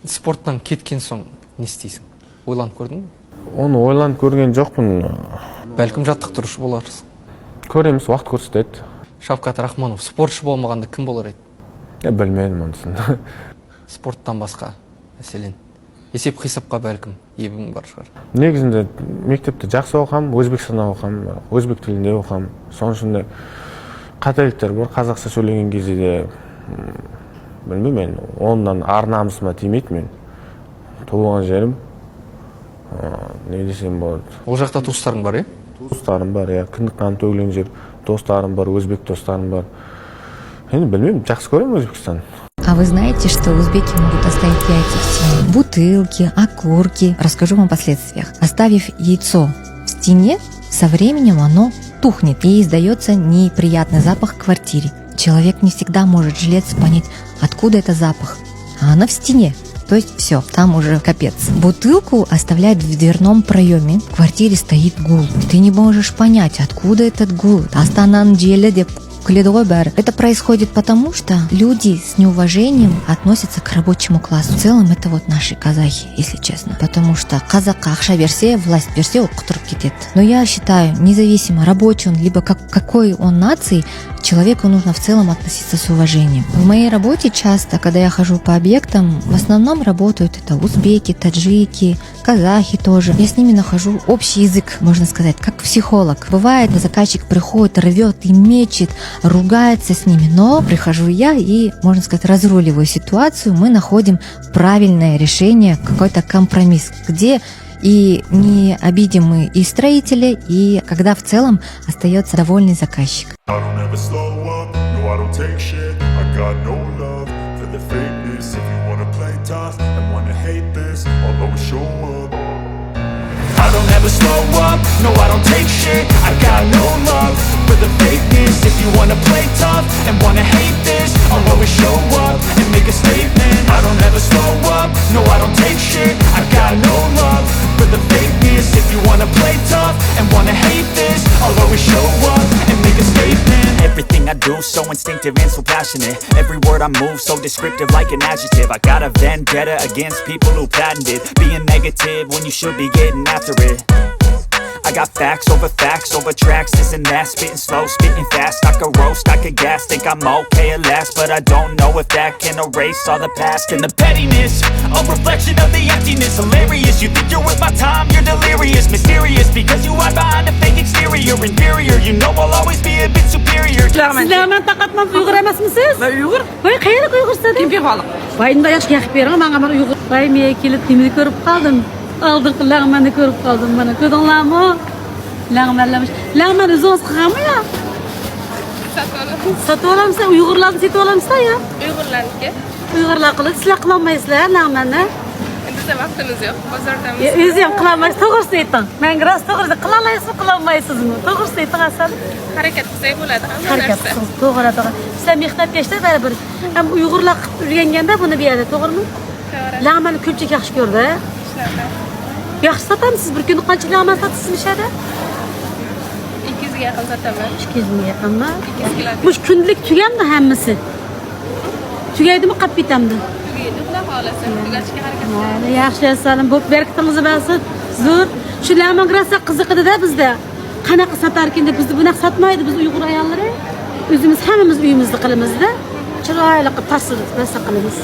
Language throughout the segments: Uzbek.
Спорттан кеткен соң не істейсің? Ойланып көрдің бе? Оны ойланып көрген жоқпын. Бәлкім жаттықтырушы боларсың. Көреміз, уақыт көрсетеді. Шавкат Рахманов спортшы болмағанда кім болар еді? Білмедім онысын. Спорттан басқа, мәселен. Есеп қисапқа бәлкім ебің бар шығар. Негізінде мектепте жақсы оқам, Өзбекстанда оқам, өзбек тілінде оқам. Соның ішінде қателіктер бар, қазақша сөйлеген кезде де білмеймін, онdan ар-намысыма тимейді мен. Туылған жерім. Не десем болады. Ол жақта туыстарың бар, е? Достарым бар, кіндік қаны төгілген жер. Достарым бар, өзбек достарым бар. Енді білмеймін, жақсы көремін Өзбекстан. А вы знаете, что узбеки могут оставить яйца в стене? Бутылки, окурки. Расскажу вам о последствиях. Оставив яйцо в стене, со временем оно тухнет и издается неприятный запах в квартире. Человек не всегда может жилец понять, откуда это запах. А она в стене. То есть все, там уже капец. Бутылку оставляют в дверном проеме. В квартире стоит гул. И ты не можешь понять, откуда этот гул. Астанан деле деп күледі ғой бәрі. Это происходит потому, что люди с неуважением относятся к рабочему классу. В целом это вот наши казахи, если честно. Потому что қазаққа ақша берсе, власть берсе, ол құтырып кетеді. Но я считаю, независимо, рабочий он, либо какой он нации, человеку нужно в целом относиться с уважением. В моей работе часто, когда я хожу по объектам, в основном работают это узбеки, таджики, казахи тоже. Я с ними нахожу общий язык, можно сказать, как психолог. Бывает, заказчик приходит, рвет и мечет, ругается с ними, но прихожу я и, можно сказать, разруливаю ситуацию, мы находим правильное решение, какой-то компромисс, где и не обидим мы и строителя, и когда в целом остается довольный заказчик. I don't ever slow up, no I don't take shit. I got no love for the fakeness. If you wanna play tough and wanna hate this, I'll always show up and make a statement. I don't ever slow up, no I don't take shit. I got no love for the fakeness. If you wanna play tough and wanna hate this, I'll always show up and make a statement. Everything I do so instinctive and so passionate. Every word I move so descriptive like an adjective. I got a vendetta against people who patented being negative when you should be getting after it. I got facts over tracks, this and that. Spitting slow, spitting fast. I could roast, I could gas. Think I'm okay at last, but I don't know if that can erase all the past. And the pettiness, a reflection of the emptiness. Hilarious, you think you're worth my time, you're delirious. Mysterious, because you hide behind a fake exterior. Inferior, you know I'll always be a bit superior. Sizlerмен taqatman Uyghur emasmisiz? Ben Uyghur. Vay, qayerlik Uyg'ursiz? Kimga bog'liq? Vayimda yaxshi yaqib bering, menga Uyghur. Vay, men kelib nimani ko'rib qoldim. Aldırqı lağmanı ko'rib qoldim mana. Ko'rdinglarmi? Lağmanlamış. Lağman o'zingiz qilganmi yo? Sotib olamiz. Uyg'urlarni sotib olamizlar ya? Uyg'urlarniki. Uyg'urlar qiladi. Sizlar qila olmaysizlar lağmanni. Bizda vaqtimiz yo'q. Bozordamiz. O'zi ham qila olmaysiz. To'g'risini ayting. Menga rost to'g'risini qila olasizmi, qila olmaysizmi? To'g'risini ayting asal. Harakat qilsak bo'ladi. Harakat qilsangiz to'g'ri, to'g'ri. Sizlar mehnatkashlar baribir. Ham Uyg'urlar qilib o'rganganda buni beradi, to'g'rimi? To'g'ri. Lağmanni ko'pchilik yaxshi ko'rdi. Yaxshi sotamisiz? Bir kunda qancha lağman sotasizmishadi? 200 ga yaqin sotaman. 200 ming yaqinmi? 200 kilo. Mush kunlik tuganmi hammasi? Tugaydimi, qolib ketamdi? Tugaydi, xudo xolasa. Tugatishga harakat qilaman. Mayli, yaxshi yasalim. Bo'p, berkitingiz bo'lsin. Zo'r. Shu lağman grasa qiziq edi-da bizda. Qanaqa sotar ekan deb bizni bunaqa sotmaydi biz Uyg'ur ayollari. O'zimiz hammamiz uyimizda qilamiz-da. Chiroyli qilib tasirib nasa qilamiz.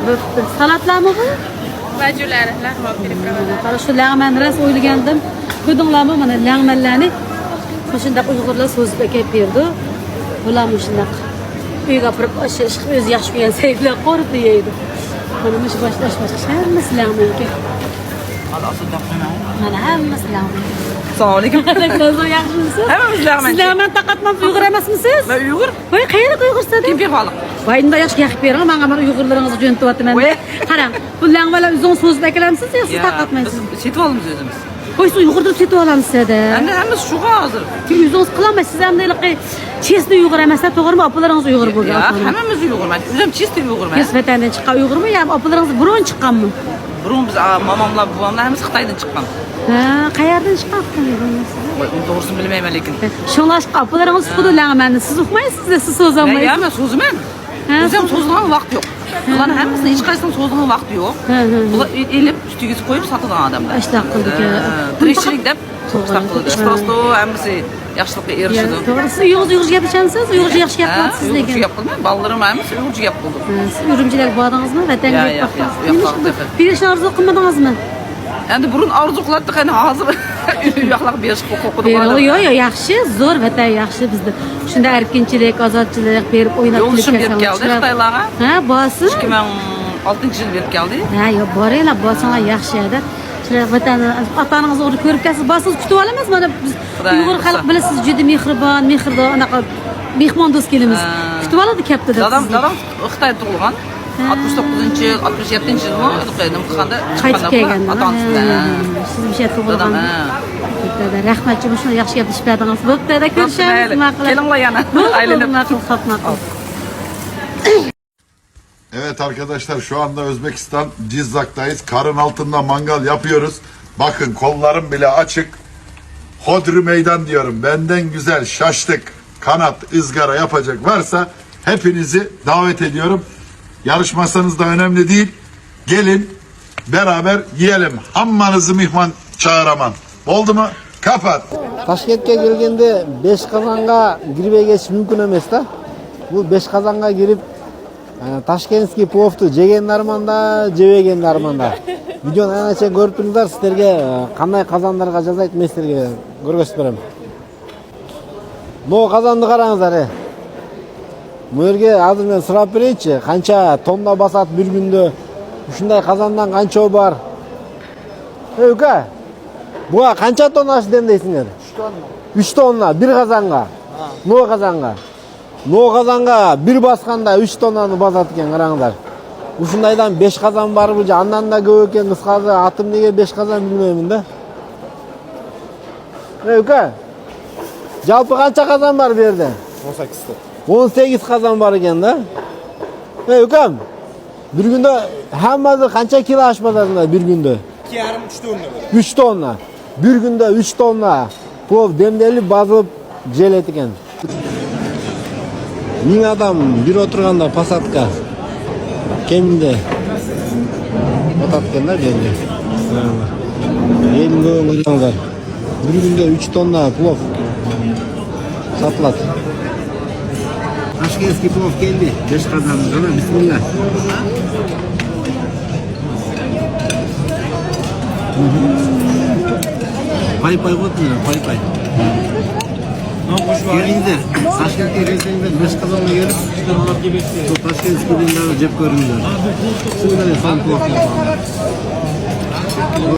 Bo'p, salatlarmi bu? Vajulari, lahma pripravada. Qara shu lağmanni ras o'ylagandim. Ko'rdinglarmi mana lağmanlarni? Shunda Uyg'urlar so'zib kelib berdi. Bularni shunaqa uyga borib o'zi yaxshi ko'rgan sevgilar qo'rib yeydi. Mana mush boshlash hammasi lağman ekan. Mana hammasi lağman. Assalomu alaykum. Yaxshimisiz? Hammamiz lağman. Siz lağman taqatman Uyg'ur emasmisiz? Ben Uyg'ur. Voy, qayerlik Uyg'ursiz? Kimga bog'liq? Vayimda yaxshi yaqib bering, menga mana Uyg'urlaringizni jo'ntatyapman. Qarang, bu lağmanlar o'zingiz so'zib akalamsiz yo siz taqatmaysiz? Setib olamiz o'zimiz. Voy, siz Uyg'ur deb setib olamiz-da. Endi hammasi shuga hozir. Siz o'zingiz qilolmaysiz, ham deylik, chesni Uyg'ur emaslar, to'g'rimi? Opalaringiz Uyg'ur bo'lgan. Hammamiz Uyg'urman. O'zim chesni Uyg'urman. Siz vatandan chiqqan Uyg'urmi yo opalaringiz burun chiqqanmi? Burun biz momomlar, buvamlar hammasi Xitoydan chiqqan. Ha, qayerdan chiqqan bo'lmasa? Voy, uni to'g'risini bilmayman lekin. Shunlashqa opalaringiz xuddi lağmanni siz uqmaysiz, siz so'z olmaysiz. Men so'ziman. O'zim so'zlagan vaqt yo'q. Buların hemmisini hiç kaysının soğuduğun vakti yok. Bular elip üstüge koyup satılan adamlar. İşte kıldık. Tirikçilik dep çok kıldı. İşte hemmisi yaxşılıkka erişidi. Doğrusu Uyg'urca gapirsangiz, Uyg'urca yaxshi gap qilyapsiz Uyg'urca lekin. gap qilmay, balalarim hemmisi Uyg'urca gap qildi. Siz Urumchilarga bordingizmi? Vatanga Ya, ya, ya, ya. berishni orzu qilmadingizmi? Endi burun arzu qiladi, qani hozir u yoqlarga berish huquqida Yo'q, yo'q, yaxshi, zo'r, vatan yaxshi bizda. Shunda erkinchilik, ozodchilik berib o'ynab Yo'lishim berib keldi Xitoylarga. Ha, bosim. 2006-yil berib keldi. Ha, yo'q, boringlar, bosinglar yaxshi edi. Vatan ota-onangizni o'g'ri ko'rib kelsiz, bosiz kutib olamiz. Mana biz Uyg'ur xalq bilasiz, juda mehribon, anaqa mehmondo'st kelamiz. Kutib oladi kaptada. Dadam Xitoyda tug'ilgan. 69-yil, 67-yil imtihonda Qaytib kelganda. ota-onasidan. Siz bir şey tug'ilgan. Rahmat, shuni yaxshi gaplashib berdingiz. Bo'pti, da ko'rishamiz. Kelinglar yana. Aylanib. Ma'qul. Evet arkadaşlar şu anda Özbekistan Cizak'tayız. Karın altında mangal yapıyoruz. Bakın kollarım bile açık. Hodri meydan diyorum. Benden güzel şaşlık, kanat, ızgara yapacak varsa hepinizi davet ediyorum. Yarışmasanız da önemli değil. Gelin beraber yiyelim. Hammanızı mihman çağıraman. Oldu mu? Kapat. Toshkentga kelganda 5 qozonga girmay ketish mumkin emas da. Bu 5 qozonga girib Toshkentskiy plovni jeganlarman da, jebeganlarman da. Videoni anacha ko'rib turinglar, sizlarga qanday qozonlarga jazayt men sizlarga ko'rsatib beraman. Bu qozonni qarangizlar. Bu yerga hozir men so'rab beraychi, qancha tonna bosat bir kunda? Shunday qozondan qancha bor? Ey uka, bu qancha tonna ishdan deysinglar? 3 tonna bir qozonga. Bu qozonga. Bu qozonga bir bosqanda 3 tonnani bosat ekan, qaranglar. Shundaydan 5 qozon bor bu, andan da ko'p ekan. Qisqasi atim nega 5 qozon bilmayman da. Ey uka, jalpi qancha qozon bor bu yerda? 18 ta. 18 qozon bor ekan da. Ey ukam, bir kunda hammasi qancha kilo osh bosasizlar bir kunda? 2,5-3 tonna. 3 tonna. Bir kunda 3 tonna plov demdelib bozib jelet ekan. 1000 odam bir o'tirganda pasatka keminde o'tatganlar endi. Endi o'ylanlar. Bir kunda 3 tonna plov sotiladi. Toshkentskiy plov keldi. 5 qozon. Mana bismillah. Pay qo'yibdilar, pay. Kelinglar, Toshkentga kelsanglar 5 qozonga kelib, Toshkentskiy dinlarni jeb ko'ringlar. Shunday son plov.